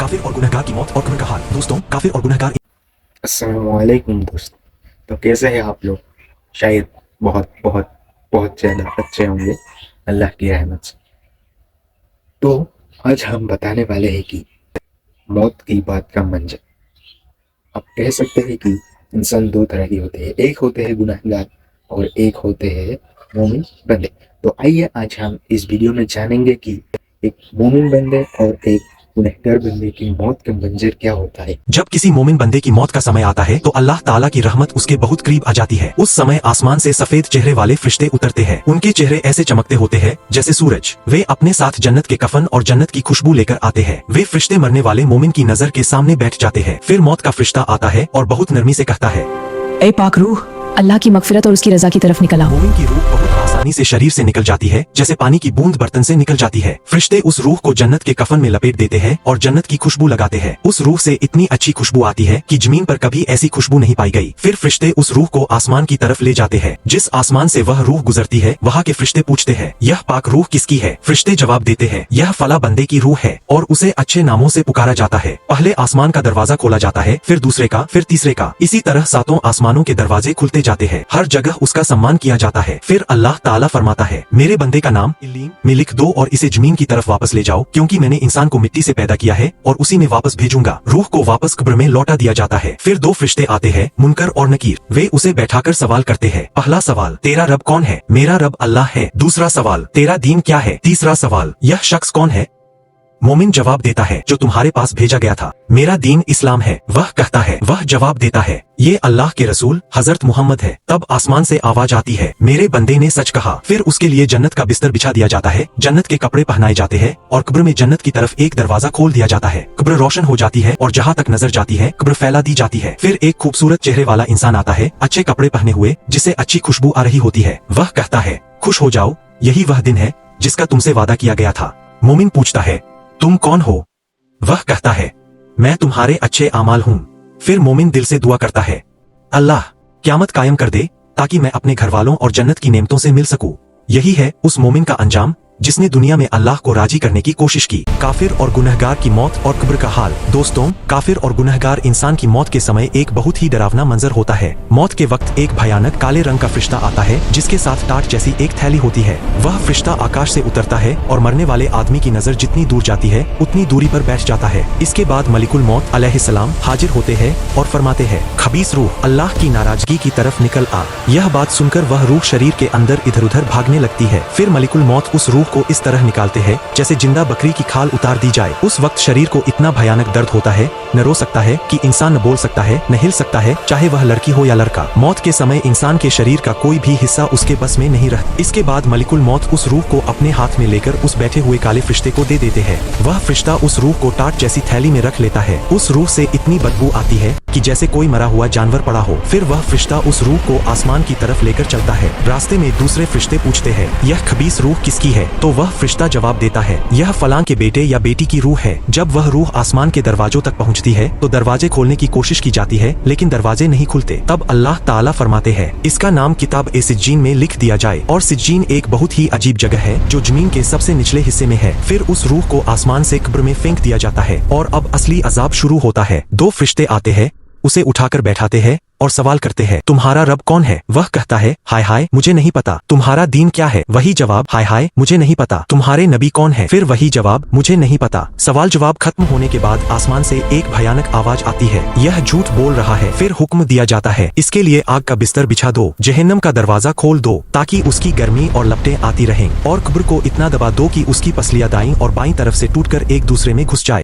काफिर और गुनहगार की मौत और कब्र का हाल। दोस्तों, काफिर और गुनहगार। अस्सलामुअलैकुम दोस्तों। तो कैसे हैं आप लोग? शायद बहुत बहुत बहुत ज़्यादा अच्छे होंगे अल्लाह की रहमत से। तो आज हम बताने वाले हैं कि मौत की बात का मंजर। आप कह सकते हैं कि इंसान दो तरह के होते हैं, एक होते हैं गुनहगार और एक होते हैं मोमिन बंदे। तो आइए आज हम इस वीडियो में जानेंगे कि एक मोमिन बंदे और एक गुनहगार बंदे की मौत का मंजर क्या होता है। जब किसी मोमिन बंदे की मौत का समय आता है तो अल्लाह ताला की रहमत उसके बहुत करीब आ जाती है। उस समय आसमान से सफेद चेहरे वाले फरिश्ते उतरते हैं। उनके चेहरे ऐसे चमकते होते हैं जैसे सूरज। वे अपने साथ जन्नत के कफन और जन्नत की खुशबू लेकर आते हैं। वे फरिश्ते मरने वाले मोमिन की नजर के सामने बैठ जाते हैं। फिर मौत का फरिश्ता आता है और बहुत नरमी से कहता है, ए पाक रूह, अल्लाह की मगफिरत और उसकी रजा की तरफ निकल आओ। मोमिन की रूह बहुत आसानी से शरीर से निकल जाती है, जैसे पानी की बूंद बर्तन से निकल जाती है। फरिश्ते उस रूह को जन्नत के कफन में लपेट देते हैं और जन्नत की खुशबू लगाते हैं। उस रूह से इतनी अच्छी खुशबू आती है कि जमीन पर कभी ऐसी खुशबू नहीं पाई गई। फिर फरिश्ते उस रूह को आसमान की तरफ ले जाते हैं। जिस आसमान से वह रूह गुजरती है, वहाँ के फरिश्ते पूछते हैं, यह पाक रूह किसकी है? फरिश्ते जवाब देते हैं, यह फला बंदे की रूह है, और उसे अच्छे नामों से पुकारा जाता है। पहले आसमान का दरवाजा खोला जाता है, फिर दूसरे का, फिर तीसरे का। इसी तरह सातों आसमानों के दरवाजे खुलते जाते हैं। हर जगह उसका सम्मान किया जाता है। फिर अल्लाह ताला फरमाता है, मेरे बंदे का नाम इल्लीन में लिख दो और इसे जमीन की तरफ वापस ले जाओ, क्योंकि मैंने इंसान को मिट्टी से पैदा किया है और उसी में वापस भेजूंगा। रूह को वापस कब्र में लौटा दिया जाता है। फिर दो फरिश्ते आते हैं, मुनकर और नकीर। वे उसे बैठाकर सवाल करते हैं। पहला सवाल, तेरा रब कौन है? मेरा रब अल्लाह है। दूसरा सवाल, तेरा दीन क्या है? तीसरा सवाल, यह शख्स कौन है? मोमिन जवाब देता है, जो तुम्हारे पास भेजा गया था। मेरा दीन इस्लाम है। वह कहता है, वह जवाब देता है, ये अल्लाह के रसूल हजरत मोहम्मद है। तब आसमान से आवाज आती है, मेरे बंदे ने सच कहा। फिर उसके लिए जन्नत का बिस्तर बिछा दिया जाता है, जन्नत के कपड़े पहनाए जाते हैं और कब्र में जन्नत की तरफ एक दरवाजा खोल दिया जाता है। कब्र रोशन हो जाती है और जहाँ तक नजर जाती है कब्र फैला दी जाती है। फिर एक खूबसूरत चेहरे वाला इंसान आता है, अच्छे कपड़े पहने हुए, जिसे अच्छी खुशबू आ रही होती है। वह कहता है, खुश हो जाओ, यही वह दिन है जिसका तुमसे वादा किया गया था। मोमिन पूछता है, तुम कौन हो? वह कहता है, मैं तुम्हारे अच्छे आमाल हूँ। फिर मोमिन दिल से दुआ करता है, अल्लाह क़यामत कायम कर दे ताकि मैं अपने घर वालों और जन्नत की नेमतों से मिल सकूं। यही है उस मोमिन का अंजाम जिसने दुनिया में अल्लाह को राजी करने की कोशिश की। काफिर और गुनहगार की मौत और कब्र का हाल। दोस्तों, काफिर और गुनहगार इंसान की मौत के समय एक बहुत ही डरावना मंजर होता है। मौत के वक्त एक भयानक काले रंग का फरिश्ता आता है, जिसके साथ टाट जैसी एक थैली होती है। वह फरिश्ता आकाश से उतरता है और मरने वाले आदमी की नजर जितनी दूर जाती है उतनी दूरी पर बैठ जाता है। इसके बाद मलिकुल मौत अलैहिस्सलाम हाजिर होते हैं और फरमाते हैं, खबीस रूह, अल्लाह की नाराजगी की तरफ निकल आ। यह बात सुनकर वह रूह शरीर के अंदर इधर उधर भागने लगती है। फिर मलिकुल मौत उस रूह को इस तरह निकालते हैं जैसे जिंदा बकरी की खाल उतार दी जाए। उस वक्त शरीर को इतना भयानक दर्द होता है, न रो सकता है कि इंसान न बोल सकता है, न हिल सकता है, चाहे वह लड़की हो या लड़का। मौत के समय इंसान के शरीर का कोई भी हिस्सा उसके बस में नहीं रहता। इसके बाद मलिकुल मौत उस रूह को अपने हाथ में लेकर उस बैठे हुए काले फरिश्ते को दे देते हैं। वह फरिश्ता उस रूह को टाट जैसी थैली में रख लेता है। उस रूह से इतनी बदबू आती है कि जैसे कोई मरा हुआ जानवर पड़ा हो। फिर वह फरिश्ता उस रूह को आसमान की तरफ लेकर चलता है। रास्ते में दूसरे फरिश्ते पूछते हैं, यह खबीस रूह किसकी है? तो वह फरिश्ता जवाब देता है, यह फलां के बेटे या बेटी की रूह है। जब वह रूह आसमान के दरवाजों तक पहुंचती है तो दरवाजे खोलने की कोशिश की जाती है, लेकिन दरवाजे नहीं खुलते। तब अल्लाह ताला फरमाते हैं, इसका नाम किताब ए सिज्जीन में लिख दिया जाए। और सिज्जीन एक बहुत ही अजीब जगह है जो जमीन के सबसे निचले हिस्से में है। फिर उस रूह को आसमान से कब्र में फेंक दिया जाता है और अब असली अजाब शुरू होता है। दो फरिश्ते आते हैं, उसे उठाकर बैठाते हैं और सवाल करते हैं, तुम्हारा रब कौन है? वह कहता है, हाय हाय मुझे नहीं पता। तुम्हारा दीन क्या है? वही जवाब, हाय हाय मुझे नहीं पता। तुम्हारे नबी कौन है? फिर वही जवाब, मुझे नहीं पता। सवाल जवाब खत्म होने के बाद आसमान से एक भयानक आवाज आती है, यह झूठ बोल रहा है। फिर हुक्म दिया जाता है, इसके लिए आग का बिस्तर बिछा दो, जहन्नम का दरवाजा खोल दो ताकि उसकी गर्मी और लपटें आती रहें, और कब्र को इतना दबा दो कि उसकी पसलियां दाईं और बाईं तरफ से टूटकर एक दूसरे में घुस जाए।